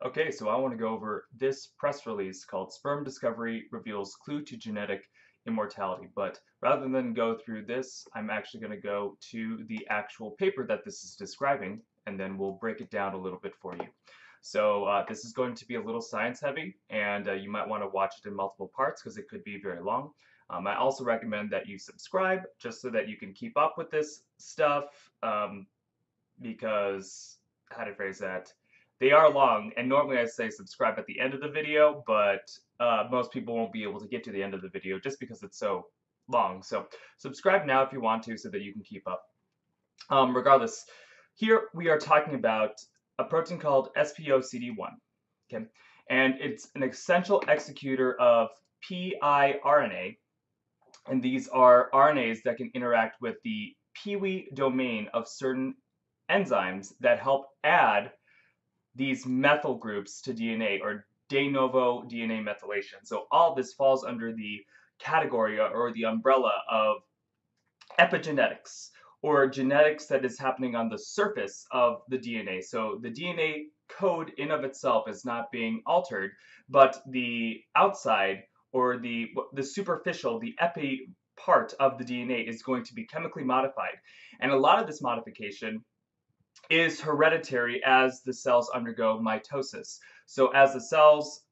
Okay, so I want to go over this press release called Sperm Discovery Reveals Clue to Genetic Immortality. But rather than go through this, I'm actually going to go to the actual paper that this is describing, and then we'll break it down a little bit for you. So this is going to be a little science heavy, and you might want to watch it in multiple parts because it could be very long. I also recommend that you subscribe just so that you can keep up with this stuff because, how to phrase that? They are long, and normally I say subscribe at the end of the video, but most people won't be able to get to the end of the video just because it's so long. So subscribe now if you want to so that you can keep up. Regardless, here we are talking about a protein called SPOCD1, okay? And it's an essential executor of piRNA, and these are RNAs that can interact with the PIWI domain of certain enzymes that help add these methyl groups to DNA, or de novo DNA methylation. So all this falls under the category or the umbrella of epigenetics, or genetics that is happening on the surface of the DNA. So the DNA code in of itself is not being altered, but the outside, or the superficial, the epi part of the DNA is going to be chemically modified. And a lot of this modification is hereditary as the cells undergo mitosis. So as the cells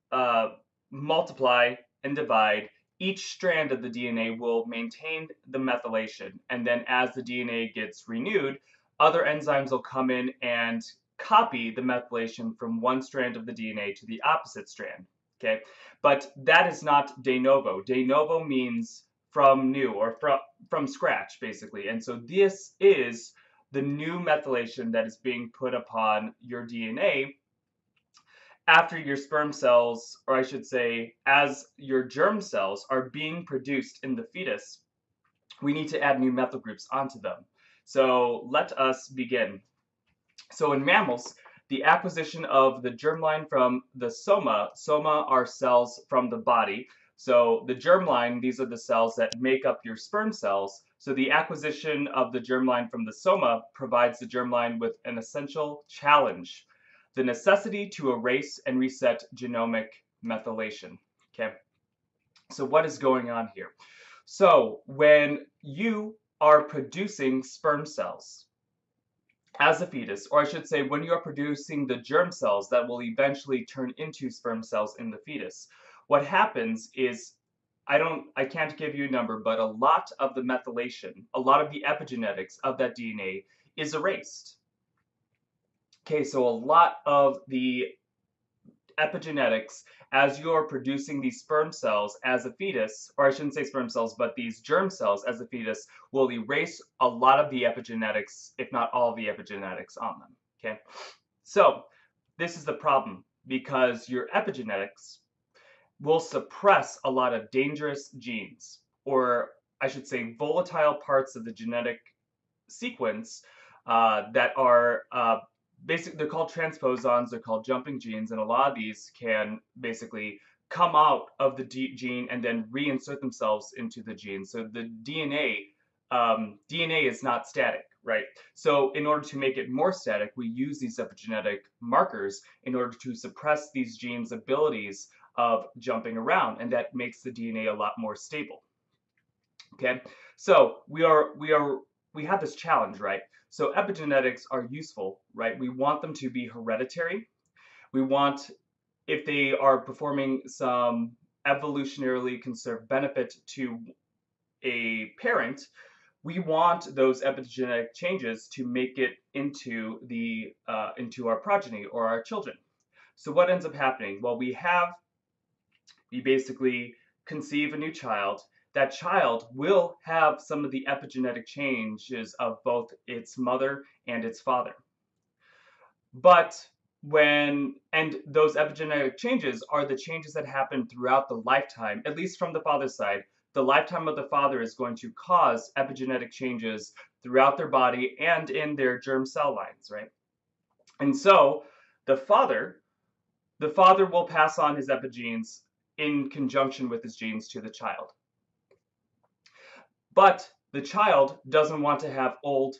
multiply and divide, each strand of the DNA will maintain the methylation. And then as the DNA gets renewed, other enzymes will come in and copy the methylation from one strand of the DNA to the opposite strand. Okay, but that is not de novo. De novo means from new, or from scratch, basically. And so this is the new methylation that is being put upon your DNA after your sperm cells, or I should say, as your germ cells are being produced in the fetus. We need to add new methyl groups onto them. So let us begin. So in mammals, the acquisition of the germline from the soma are cells from the body. So the germline, these are the cells that make up your sperm cells. So the acquisition of the germline from the soma provides the germline with an essential challenge: the necessity to erase and reset genomic methylation. Okay, so what is going on here? So when you are producing sperm cells as a fetus, or I should say when you are producing the germ cells that will eventually turn into sperm cells in the fetus, what happens is, I can't give you a number, but a lot of the methylation, a lot of the epigenetics of that DNA is erased. Okay, so a lot of the epigenetics, as you're producing these sperm cells as a fetus, or I shouldn't say sperm cells, but these germ cells as a fetus, will erase a lot of the epigenetics, if not all the epigenetics on them. Okay, so this is the problem, because your epigenetics will suppress a lot of dangerous genes, or I should say volatile parts of the genetic sequence that are basically, they're called transposons, they're called jumping genes, and a lot of these can basically come out of the gene and then reinsert themselves into the gene. So the DNA is not static, right? So in order to make it more static, we use these epigenetic markers in order to suppress these genes' abilities of jumping around, and that makes the DNA a lot more stable. Okay, so we have this challenge, right? So epigenetics are useful, right? We want them to be hereditary. We want, if they are performing some evolutionarily conserved benefit to a parent, we want those epigenetic changes to make it into our progeny or our children. So what ends up happening? Well, we basically conceive a new child. That child will have some of the epigenetic changes of both its mother and its father. But those epigenetic changes are the changes that happen throughout the lifetime, at least from the father's side. The lifetime of the father is going to cause epigenetic changes throughout their body and in their germ cell lines, right? And so the father will pass on his epigenes in conjunction with his genes to the child. But the child doesn't want to have all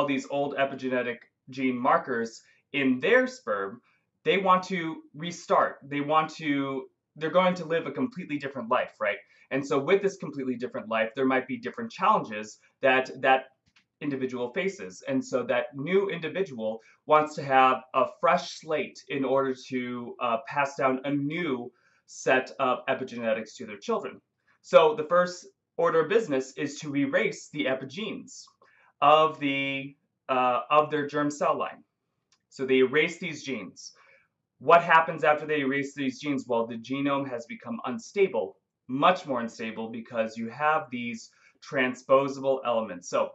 these old epigenetic gene markers in their sperm they want to restart. They're going to live a completely different life, right? And so with this completely different life, there might be different challenges that individual faces. And so that new individual wants to have a fresh slate in order to pass down a new set of epigenetics to their children. So the first order of business is to erase the epigenes of their germ cell line. So they erase these genes. What happens after they erase these genes? Well, the genome has become unstable, much more unstable, because you have these transposable elements. So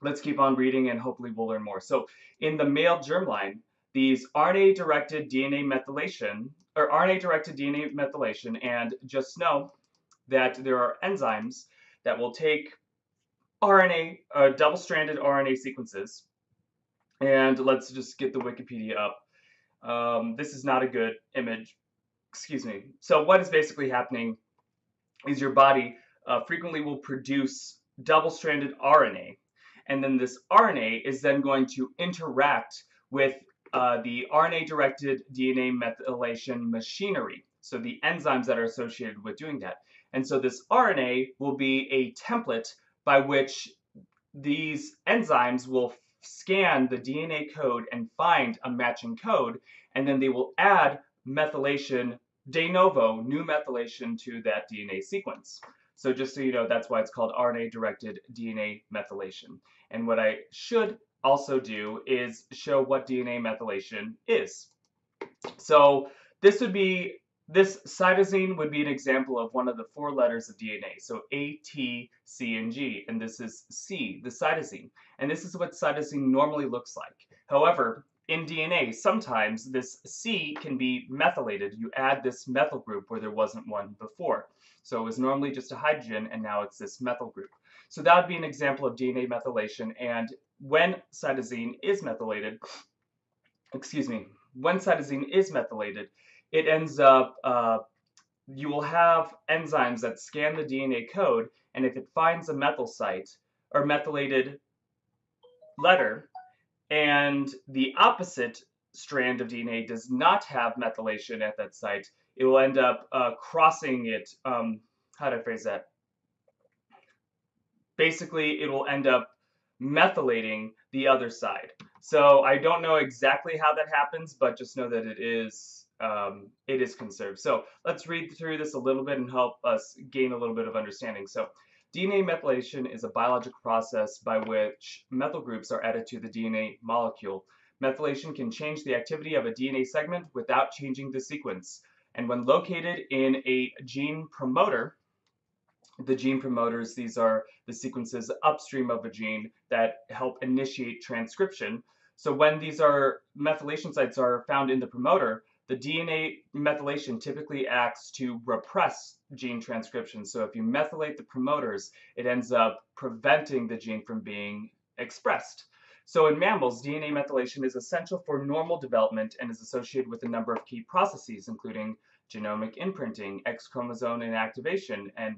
let's keep on reading and hopefully we'll learn more. So in the male germline, these RNA-directed DNA methylation, or RNA-directed DNA methylation, and just know that there are enzymes that will take RNA, double-stranded RNA sequences, and let's just get the Wikipedia up. This is not a good image, excuse me. So what is basically happening is your body frequently will produce double-stranded RNA, and then this RNA is then going to interact with the RNA-directed DNA methylation machinery, so the enzymes that are associated with doing that. And so this RNA will be a template by which these enzymes will scan the DNA code and find a matching code, and then they will add methylation de novo, new methylation to that DNA sequence. So just so you know, that's why it's called RNA-directed DNA methylation. And what I should also do is show what DNA methylation is. So this cytosine would be an example of one of the 4 letters of DNA. So A, T, C, and G. And this is C, the cytosine. And this is what cytosine normally looks like. However, in DNA, sometimes this C can be methylated. You add this methyl group where there wasn't one before. So it was normally just a hydrogen, and now it's this methyl group. So that would be an example of DNA methylation. And when cytosine is methylated, when cytosine is methylated, it ends up, you will have enzymes that scan the DNA code, and if it finds a methyl site or methylated letter, and the opposite strand of DNA does not have methylation at that site, it will end up crossing it. How do I phrase that? Basically, it will end up methylating the other side. So I don't know exactly how that happens, but just know that it is conserved. So let's read through this a little bit and help us gain a little bit of understanding. So DNA methylation is a biological process by which methyl groups are added to the DNA molecule. Methylation can change the activity of a DNA segment without changing the sequence. And when located in a gene promoter, the gene promoters, these are the sequences upstream of a gene that help initiate transcription. So when these methylation sites are found in the promoter, the DNA methylation typically acts to repress gene transcription. So if you methylate the promoters, it ends up preventing the gene from being expressed. So in mammals, DNA methylation is essential for normal development and is associated with a number of key processes, including genomic imprinting, X chromosome inactivation, and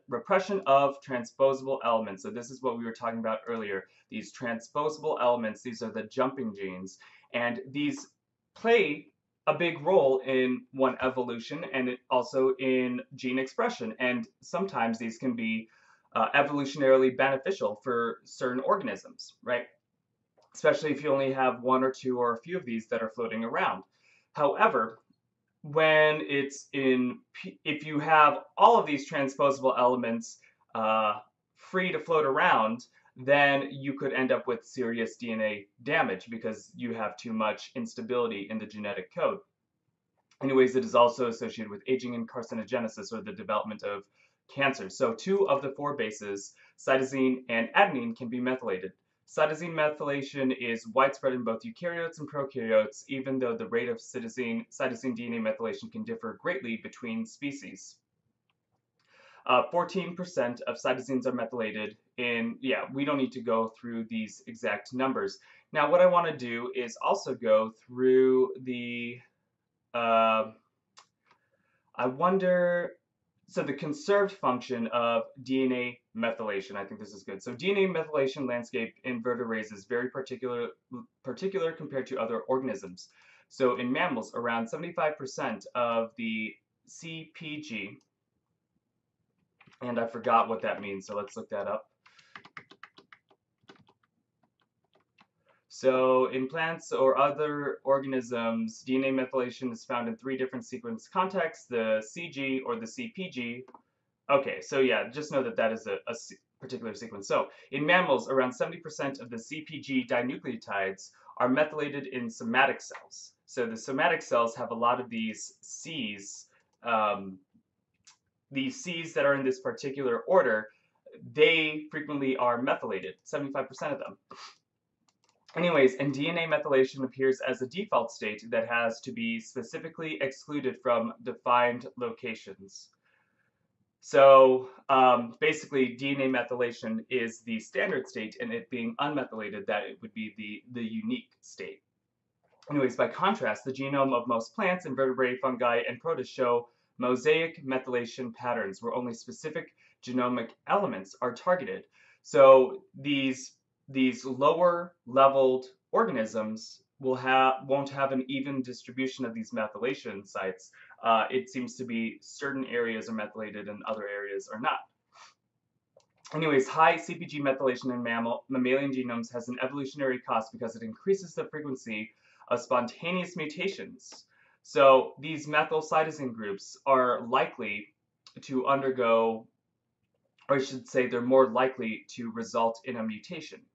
repression of transposable elements. So this is what we were talking about earlier. These transposable elements, these are the jumping genes, and these play a big role in evolution and also in gene expression. And sometimes these can be evolutionarily beneficial for certain organisms, right? Especially if you only have 1 or 2 or a few of these that are floating around. However, if you have all of these transposable elements free to float around, then you could end up with serious DNA damage because you have too much instability in the genetic code. Anyways, it is also associated with aging and carcinogenesis, or the development of cancer. So 2 of the 4 bases, cytosine and adenine, can be methylated. Cytosine methylation is widespread in both eukaryotes and prokaryotes, even though the rate of cytosine DNA methylation can differ greatly between species. 14% of cytosines are methylated we don't need to go through these exact numbers. Now, what I want to do is also go through the, so the conserved function of DNA methylation, I think this is good. So DNA methylation landscape in vertebrates is very particular compared to other organisms. So in mammals, around 75% of the CPG, and I forgot what that means, so let's look that up. So in plants or other organisms, DNA methylation is found in 3 different sequence contexts, the CG or the CPG. Okay, so yeah, just know that that is a particular sequence. So in mammals, around 70% of the CPG dinucleotides are methylated in somatic cells. So the somatic cells have a lot of these Cs that are in this particular order. They frequently are methylated, 75% of them. Anyways, and DNA methylation appears as a default state that has to be specifically excluded from defined locations. So basically, DNA methylation is the standard state, and it being unmethylated, that it would be the unique state. Anyways, by contrast, the genome of most plants, invertebrate, fungi, and protists show mosaic methylation patterns where only specific genomic elements are targeted. So these lower leveled organisms won't have an even distribution of these methylation sites. It seems to be certain areas are methylated and other areas are not. Anyways, high CpG methylation in mammalian genomes has an evolutionary cost because it increases the frequency of spontaneous mutations. So these methylcytosine groups are likely to undergo, or I should say they're more likely to result in a mutation.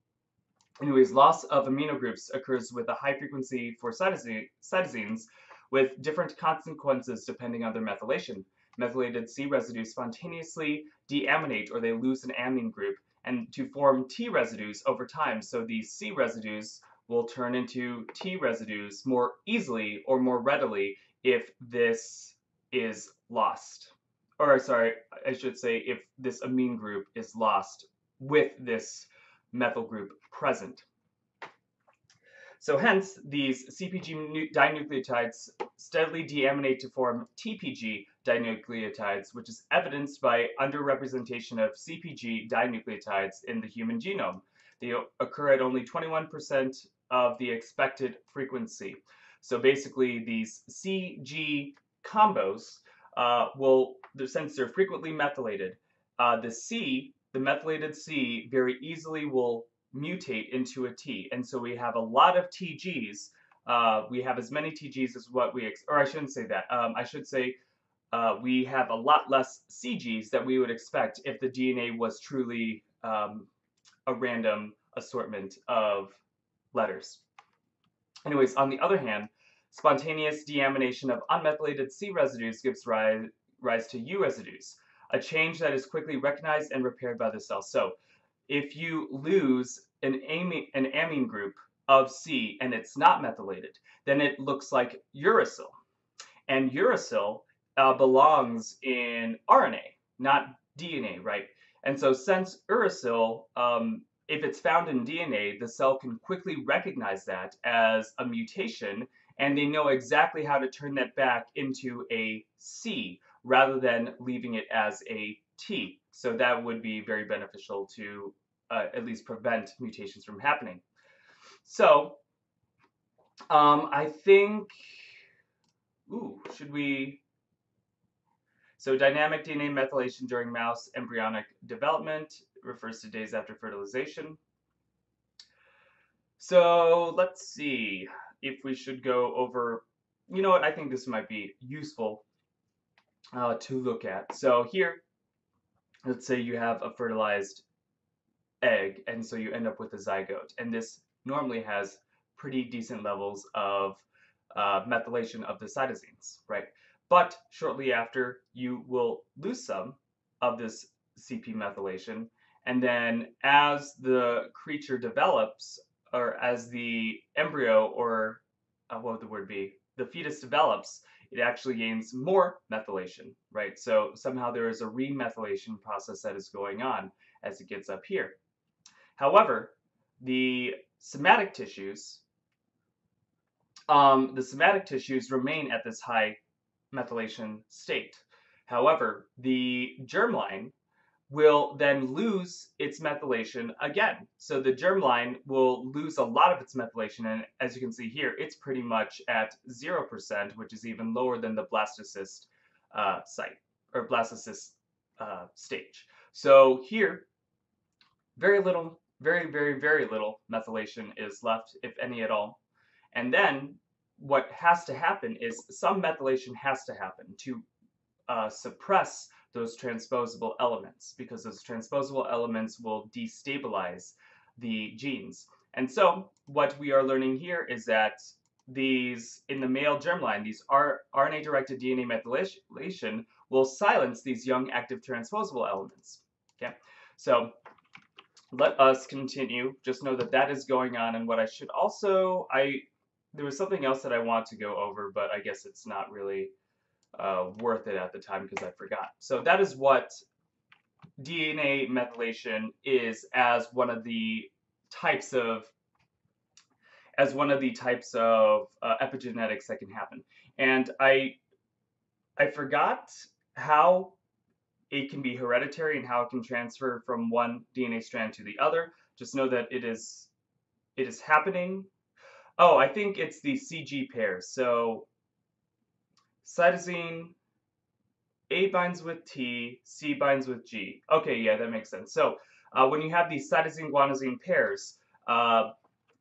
Anyways, loss of amino groups occurs with a high frequency for cytosines with different consequences depending on their methylation. Methylated C residues spontaneously deaminate, or they lose an amine group, and to form T residues over time. So these C residues will turn into T residues more easily or more readily if this is lost. Or sorry, I should say if this amine group is lost with this methyl group present. So hence, these CpG dinucleotides steadily deaminate to form TPG dinucleotides, which is evidenced by underrepresentation of CpG dinucleotides in the human genome. They occur at only 21% of the expected frequency. So basically, these CG combos since they're frequently methylated, the methylated C very easily will mutate into a T. And so we have a lot of TGs. We have as many TGs as what or I shouldn't say that. I should say we have a lot less CGs that we would expect if the DNA was truly a random assortment of letters. Anyways, on the other hand, spontaneous deamination of unmethylated C residues gives rise to U residues, a change that is quickly recognized and repaired by the cell. So if you lose an amine group of C and it's not methylated, then it looks like uracil. And uracil belongs in RNA, not DNA, right? And so since uracil, if it's found in DNA, the cell can quickly recognize that as a mutation, and they know exactly how to turn that back into a C rather than leaving it as a T. So that would be very beneficial to at least prevent mutations from happening. So I think, should we? So dynamic DNA methylation during mouse embryonic development refers to days after fertilization. So let's see if we should go over, you know what, I think this might be useful to look at. So here, let's say you have a fertilized egg, and so you end up with a zygote, and this normally has pretty decent levels of methylation of the cytosines, right? But shortly after, you will lose some of this CP methylation, and then as the creature develops, or as the embryo, or what would the word be, the fetus develops, it actually gains more methylation, right? So somehow there is a remethylation process that is going on as it gets up here. However, the somatic tissues remain at this high methylation state. However, the germline will then lose its methylation again. So the germline will lose a lot of its methylation, and as you can see here, it's pretty much at 0%, which is even lower than the blastocyst site, or blastocyst stage. So here, very little, very little methylation is left, if any at all. And then what has to happen is some methylation has to happen to suppress those transposable elements, because those transposable elements will destabilize the genes. And so what we are learning here is that these, in the male germline, these RNA-directed DNA methylation will silence these young active transposable elements. Okay, so let us continue. Just know that that is going on, and what I should also, there was something else that I want to go over, but I guess it's not really worth it at the time because I forgot. So that is what DNA methylation is as one of the types of epigenetics that can happen. And I forgot how it can be hereditary and how it can transfer from one DNA strand to the other. Just know that it is happening. Oh, I think it's the CG pairs. So cytosine, A binds with T, C binds with G. Okay, yeah, that makes sense. So when you have these cytosine-guanosine pairs,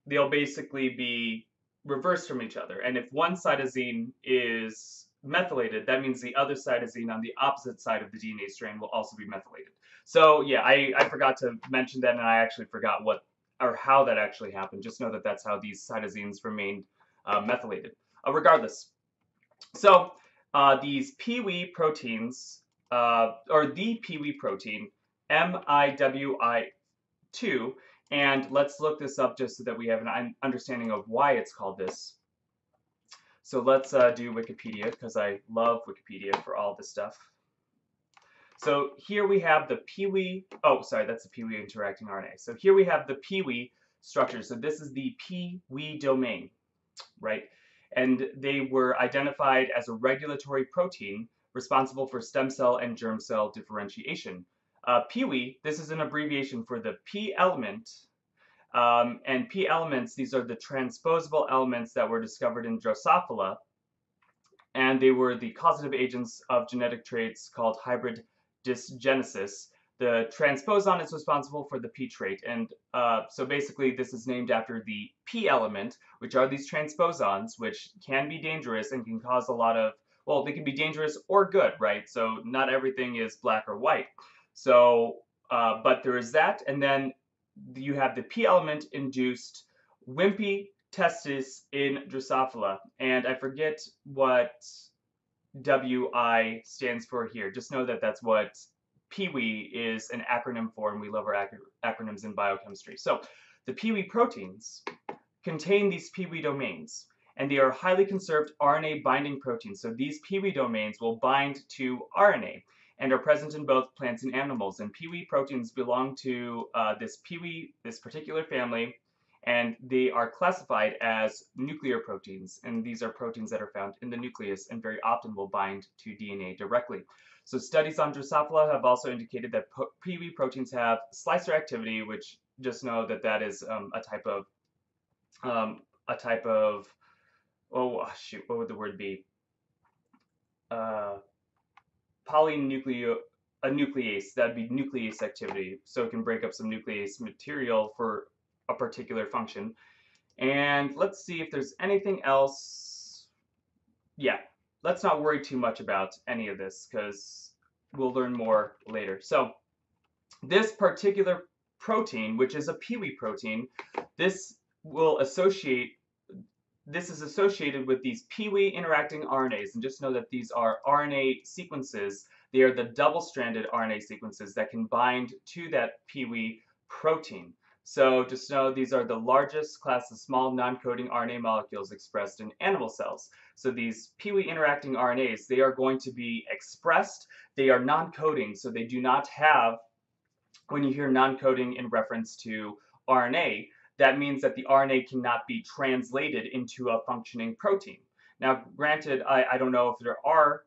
they'll basically be reversed from each other. And if one cytosine is methylated, that means the other cytosine on the opposite side of the DNA strand will also be methylated. So yeah, I forgot to mention that, and I actually forgot what or how that actually happened. Just know that that's how these cytosines remained methylated. Regardless, so these Pee-wee proteins, or the Pee-wee protein, MIWI2, and let's look this up just so that we have an understanding of why it's called this. So let's do Wikipedia, because I love Wikipedia for all this stuff. So here we have the Pee-wee, oh, sorry, that's the Pee-wee interacting RNA. So here we have the Pee-wee structure. So this is the Pee-wee domain, right? And they were identified as a regulatory protein responsible for stem cell and germ cell differentiation. Pee-wee, this is an abbreviation for the P element, and P elements, these are the transposable elements that were discovered in Drosophila, and they were the causative agents of genetic traits called hybrid dysgenesis. The transposon is responsible for the P trait, and so basically this is named after the P element, which are these transposons, which can be dangerous and can cause a lot of, well, they can be dangerous or good, right? So not everything is black or white. So, but there is that, and then you have the P element induced wimpy testis in Drosophila, and I forget what WI stands for here. Just know that that's what Pee-wee is an acronym for, and we love our acronyms in biochemistry. So the Pee-wee proteins contain these Pee-wee domains, and they are highly conserved RNA binding proteins. So these Pee-wee domains will bind to RNA and are present in both plants and animals. And Pee-wee proteins belong to this particular family, and they are classified as nuclear proteins. And these are proteins that are found in the nucleus and very often will bind to DNA directly. So studies on Drosophila have also indicated that Pee-wee proteins have slicer activity, which just know that that is a type of, oh shoot, what would the word be? Nuclease, that'd be nuclease activity. So it can break up some nuclease material for a particular function. And let's see if there's anything else. Yeah, let's not worry too much about any of this because we'll learn more later. So this particular protein, which is a Pee-wee protein, this is associated with these Pee-wee interacting RNAs, and just know that these are RNA sequences. They are the double-stranded RNA sequences that can bind to that Pee-wee protein. So just know these are the largest class of small non-coding RNA molecules expressed in animal cells. So these Pee-wee interacting RNAs, they are going to be expressed. They are non-coding, so they do not have, when you hear non-coding in reference to RNA, that means that the RNA cannot be translated into a functioning protein. Now, granted, I don't know if there are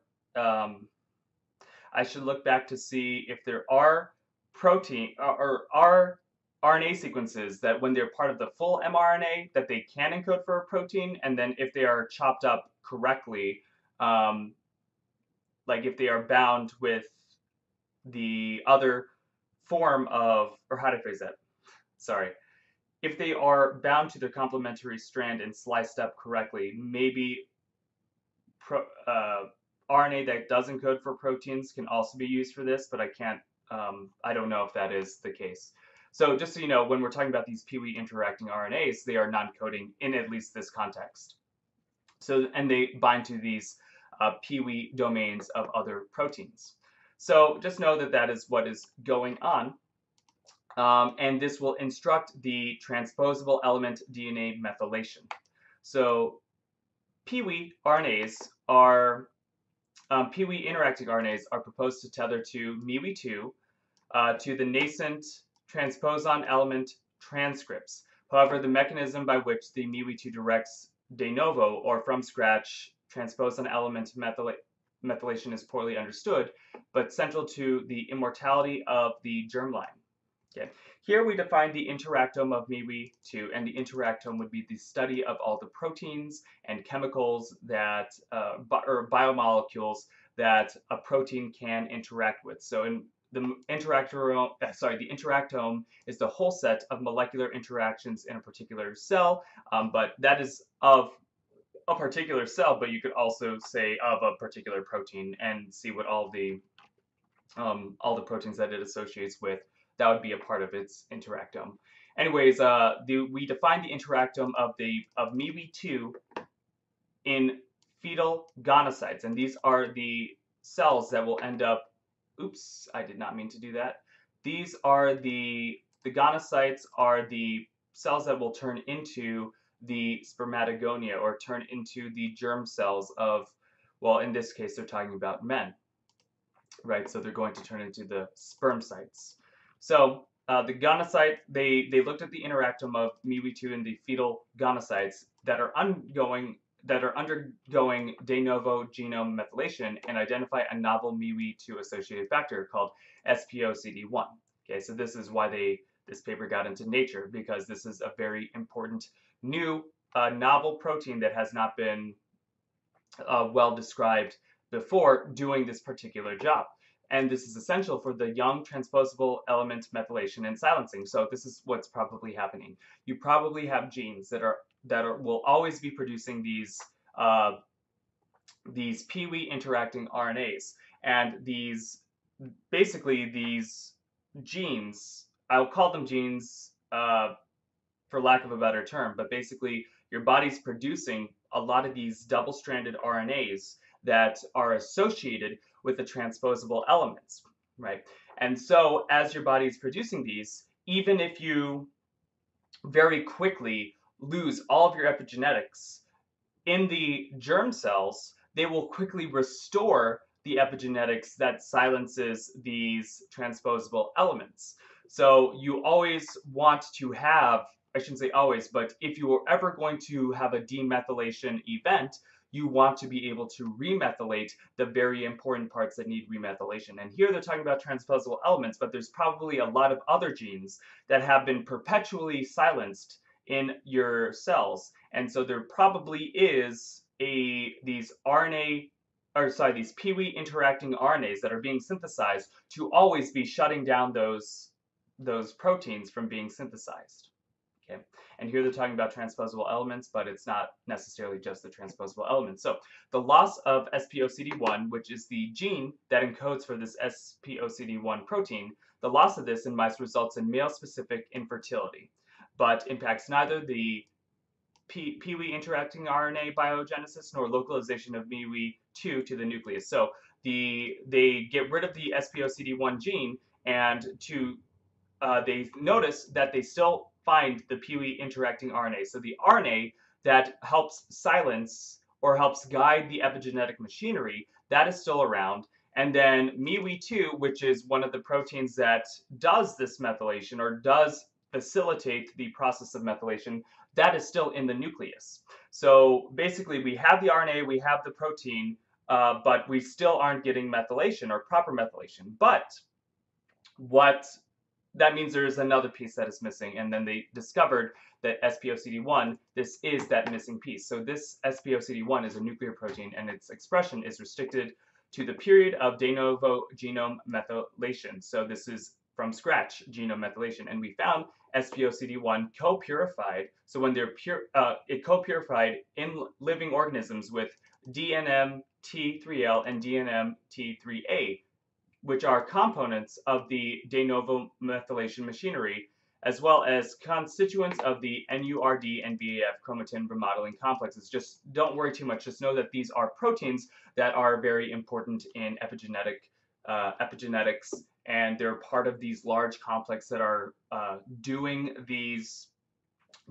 I should look back to see if there are protein or are RNA sequences that when they're part of the full mRNA that they can encode for a protein, and then if they are chopped up correctly, um, like if they are bound with the other form of, or how to phrase that? Sorry. If they are bound to their complementary strand and sliced up correctly, maybe RNA that does encode for proteins can also be used for this, but I don't know if that is the case. So just so you know, when we're talking about these Pee-wee interacting RNAs, they are non-coding in at least this context. So, and they bind to these Pee-wee domains of other proteins. So just know that that is what is going on. And this will instruct the transposable element DNA methylation. So Pee-wee RNAs are, Pee-wee interacting RNAs are proposed to tether to MeWe2 to the nascent transposon element transcripts. However, the mechanism by which the MeWe2 directs de novo or from scratch transposon element methylation is poorly understood, but central to the immortality of the germline. Okay. Here we define the interactome of MeWe2, and the interactome would be the study of all the proteins and chemicals that, or biomolecules that a protein can interact with. So in the interactome is the whole set of molecular interactions in a particular cell, but that is of a particular cell, but you could also say of a particular protein and see what all the proteins that it associates with, that would be a part of its interactome. Anyways, we define the interactome of MeWe2 in fetal gonadocytes, and these are the cells that will end up. Oops, I did not mean to do that. These are the gonocytes are the cells that will turn into the spermatogonia, or turn into the germ cells of, well, in this case, they're talking about men, right? So they're going to turn into the sperm sites. So the gonocyte, they looked at the interactome of MeWe2 and the fetal gonocytes that are undergoing de novo genome methylation and identify a novel MeWe2 associated factor called SPOCD1. Okay, so this is why this paper got into Nature, because this is a very important new novel protein that has not been well described before doing this particular job. And this is essential for the young transposable element methylation and silencing. So this is what's probably happening. You probably have genes that will always be producing these Pee-wee interacting RNAs, and these genes, I'll call them genes for lack of a better term, but basically your body's producing a lot of these double-stranded RNAs that are associated with the transposable elements, right? And so as your body is producing these, even if you very quickly lose all of your epigenetics in the germ cells, they will quickly restore the epigenetics that silences these transposable elements. So you always want to have, I shouldn't say always, but if you are ever going to have a demethylation event, you want to be able to remethylate the very important parts that need remethylation. And here they're talking about transposable elements, but there's probably a lot of other genes that have been perpetually silenced in your cells. And so there probably is these Pee-wee interacting RNAs that are being synthesized to always be shutting down those proteins from being synthesized. Okay. And here they're talking about transposable elements, but it's not necessarily just the transposable elements. So the loss of SPOCD1, which is the gene that encodes for this SPOCD1 protein, the loss of this in mice results in male-specific infertility, but impacts neither the Pee-wee interacting RNA biogenesis nor localization of MeWe2 to the nucleus. So they get rid of the SPOCD1 gene, and they notice that they still find the Pee-wee interacting RNA. So the RNA that helps silence or helps guide the epigenetic machinery, that is still around. And then MeWe2, which is one of the proteins that does this methylation or does facilitate the process of methylation, that is still in the nucleus. So basically we have the RNA, we have the protein, but we still aren't getting methylation or proper methylation. But what that means there is another piece that is missing, and then they discovered that SPOCD1, this is that missing piece. So this SPOCD1 is a nuclear protein, and its expression is restricted to the period of de novo genome methylation. So this is from scratch genome methylation, and we found SPOCD1 co-purified. So when they're it co-purified in living organisms with DNMT3L and DNMT3A, which are components of the de novo methylation machinery, as well as constituents of the NURD and BAF chromatin remodeling complexes. Just don't worry too much. Just know that these are proteins that are very important in epigenetics, and they're part of these large complexes that are doing these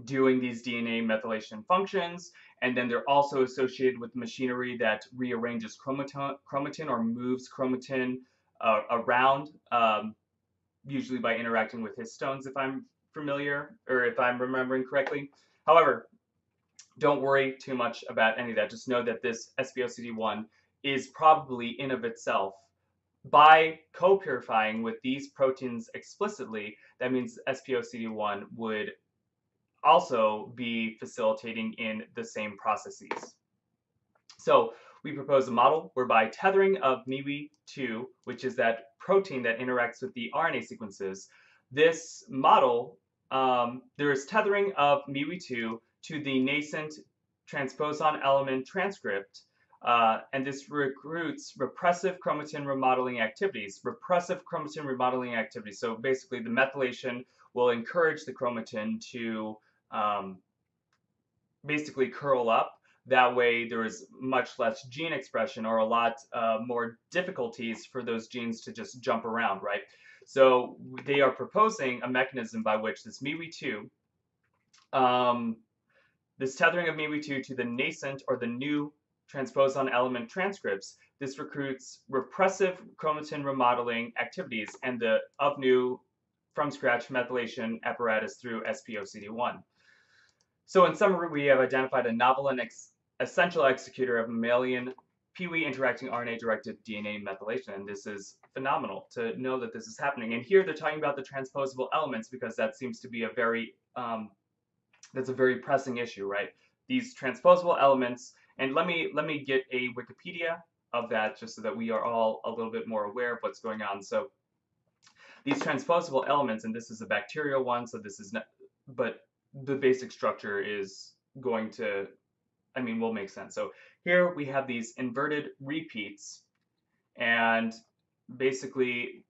DNA methylation functions, and then they're also associated with machinery that rearranges chromatin or moves chromatin around, usually by interacting with histones, if I'm familiar, or if I'm remembering correctly. However, don't worry too much about any of that. Just know that this SPOCD1 is probably in of itself, by co-purifying with these proteins explicitly, that means SPOCD1 would also be facilitating in the same processes. So we propose a model whereby tethering of MeWe2, which is that protein that interacts with the RNA sequences, this model, there is tethering of MeWe2 to the nascent transposon element transcript, and this recruits repressive chromatin remodeling activities. So basically the methylation will encourage the chromatin to basically curl up. That way there is much less gene expression, or a lot more difficulties for those genes to just jump around, right? So they are proposing a mechanism by which this MeWe2, this tethering of MeWe2 to the nascent or the new transposon element transcripts, this recruits repressive chromatin remodeling activities and the of new from scratch methylation apparatus through SPOCD1. So in summary, we have identified a novel and essential executor of mammalian Pee-wee interacting RNA-directed DNA methylation, and this is phenomenal to know that this is happening. And here they're talking about the transposable elements because that seems to be a very that's a very pressing issue, right? These transposable elements, and let me get a Wikipedia of that just so that we are all a little bit more aware of what's going on. So these transposable elements, and this is a bacterial one, so this is not, but the basic structure is going to, will make sense. So here we have these inverted repeats, and basically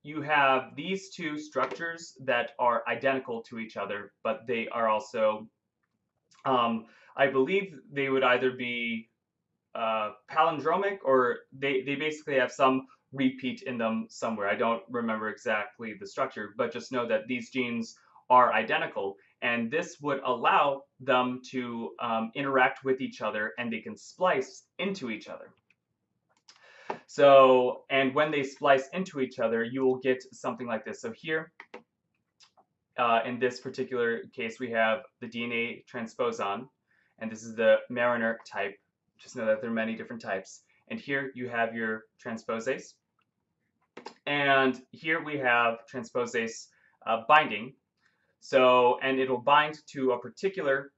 you have these two structures that are identical to each other, but they are also, I believe they would either be palindromic, or they basically have some repeat in them somewhere. I don't remember exactly the structure, but just know that these genes are identical, and this would allow them to interact with each other, and they can splice into each other. So, and when they splice into each other, you will get something like this. So here, in this particular case, we have the DNA transposon, and this is the Mariner type. Just know that there are many different types. And here you have your transposase. And here we have transposase binding. So, and it'll bind to a particular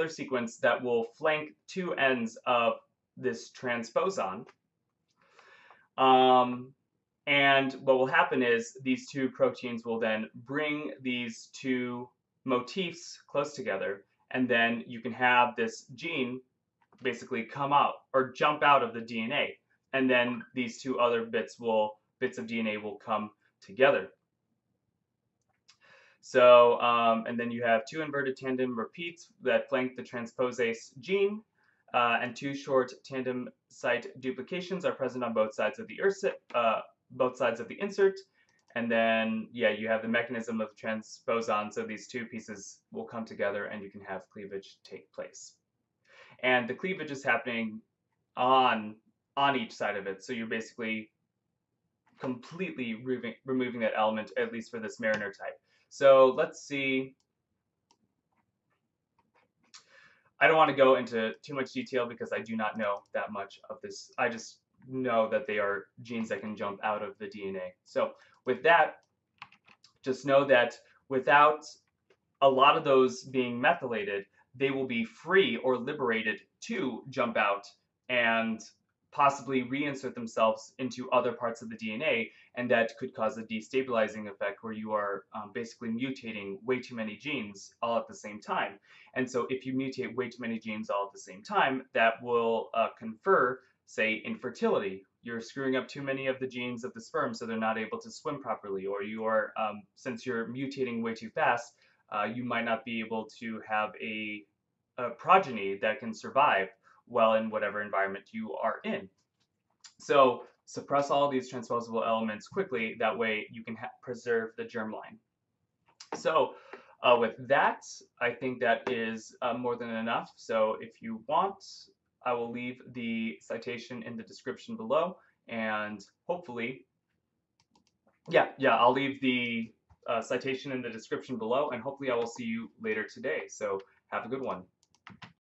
sequence that will flank two ends of this transposon. And what will happen is these two proteins will then bring these two motifs close together, and then you can have this gene basically come out or jump out of the DNA, and then these two other bits of DNA will come together. So, and then you have two inverted tandem repeats that flank the transposase gene, and two short tandem site duplications are present on both sides of the insert. And then, yeah, you have the mechanism of the transposon, so these two pieces will come together and you can have cleavage take place. And the cleavage is happening on each side of it, so you're basically completely removing that element, at least for this Mariner type. So let's see. I don't want to go into too much detail because I do not know that much of this. I just know that they are genes that can jump out of the DNA. So with that, just know that without a lot of those being methylated, they will be free or liberated to jump out and possibly reinsert themselves into other parts of the DNA, and that could cause a destabilizing effect where you are basically mutating way too many genes all at the same time. And so if you mutate way too many genes all at the same time, that will confer, say, infertility. You're screwing up too many of the genes of the sperm, so they're not able to swim properly, or you are, since you're mutating way too fast, you might not be able to have a progeny that can survive well in whatever environment you are in. So suppress all these transposable elements quickly. That way you can preserve the germline. So with that, I think that is more than enough. So if you want, I will leave the citation in the description below, and hopefully, yeah, I'll leave the citation in the description below, and hopefully I will see you later today. So have a good one.